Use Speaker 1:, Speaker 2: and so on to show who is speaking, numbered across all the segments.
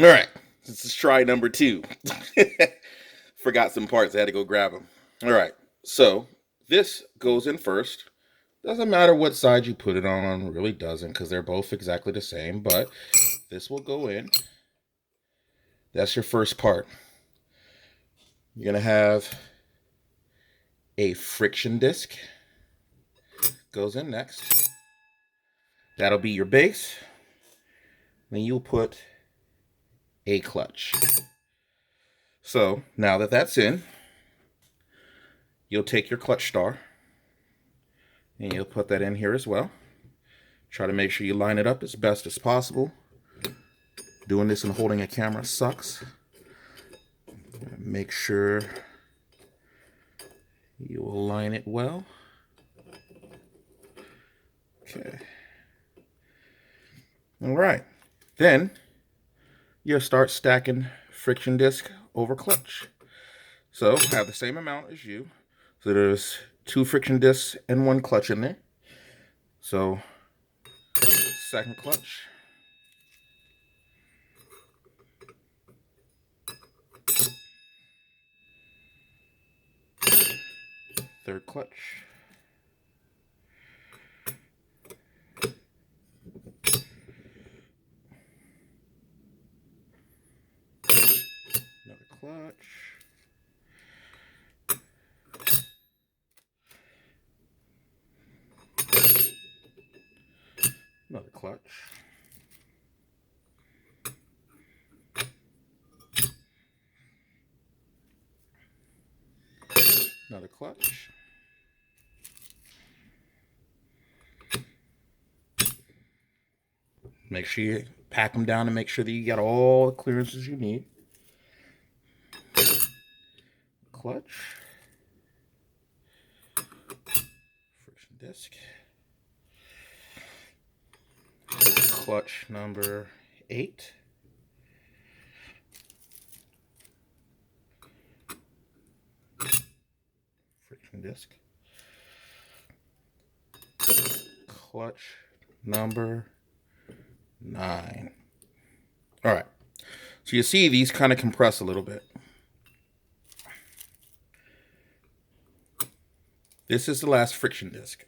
Speaker 1: All right, this is try number 2. Forgot some parts. I had to go grab them. All right, so this goes in first. Doesn't matter what side you put it on, really doesn't, because they're both exactly the same, but this will go in. That's your first part. You're going to have a friction disc. Goes in next. That'll be your base. Then you'll put a clutch. So now that that's in, you'll take your clutch star and you'll put that in here as well. Try to make sure you line it up as best as possible. Doing this and holding a camera sucks. Make sure you align it well. Okay. All right. Then you'll start stacking friction disc over clutch. So have the same amount as you. So there's 2 friction discs and 1 clutch in there. So second clutch. Third clutch. Another clutch. Another clutch. Another clutch. Make sure you pack them down and make sure that you got all the clearances you need. Clutch. Friction disc. Clutch number 8. Friction disc. Clutch number 9. All right. So you see these kind of compress a little bit. This is the last friction disc.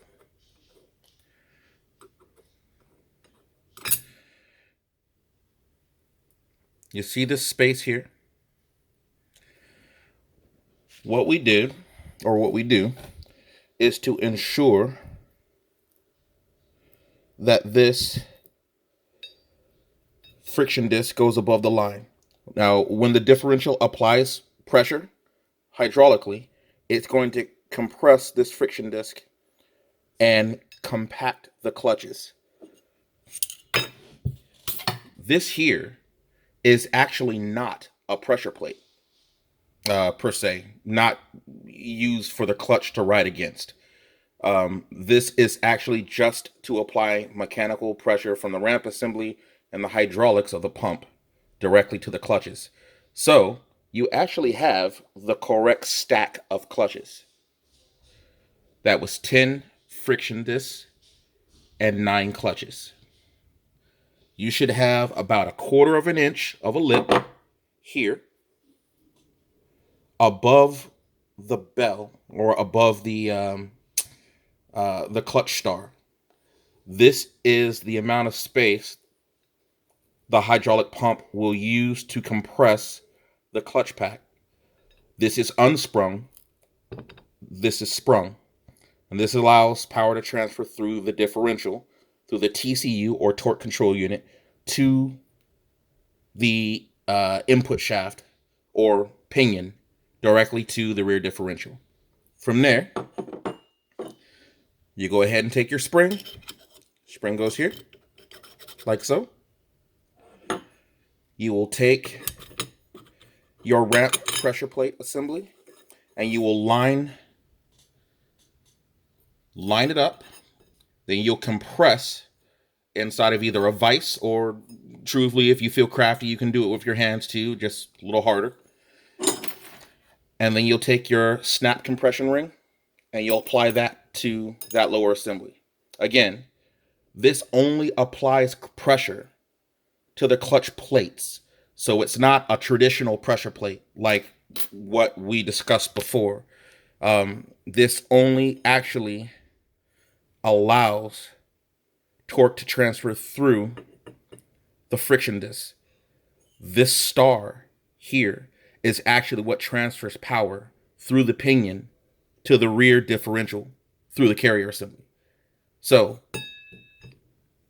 Speaker 1: You see this space here? What we do, is to ensure that this friction disc goes above the line. Now, when the differential applies pressure hydraulically, it's going to compress this friction disc and compact the clutches. This here is actually not a pressure plate per se, not used for the clutch to ride against. This is actually just to apply mechanical pressure from the ramp assembly and the hydraulics of the pump directly to the clutches. So you actually have the correct stack of clutches. That was 10 friction discs and 9 clutches. You should have about 1/4 of an inch of a lip here above the bell or above the clutch star. This is the amount of space the hydraulic pump will use to compress the clutch pack. This is unsprung. This is sprung. And this allows power to transfer through the differential, through the TCU or torque control unit, to the input shaft or pinion directly to the rear differential. From there, you go ahead and take your spring. Spring goes here, like so. You will take your ramp pressure plate assembly and you will line it up. Then you'll compress inside of either a vise or, truthfully, if you feel crafty, you can do it with your hands too, just a little harder. And then you'll take your snap compression ring and you'll apply that to that lower assembly. Again, this only applies pressure to the clutch plates. So it's not a traditional pressure plate like what we discussed before. This only actually allows torque to transfer through the friction disc. This star here is actually what transfers power through the pinion to the rear differential through the carrier assembly. So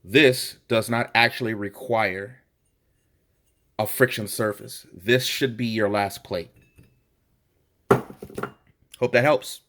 Speaker 1: this does not actually require a friction surface. This should be your last plate. Hope that helps.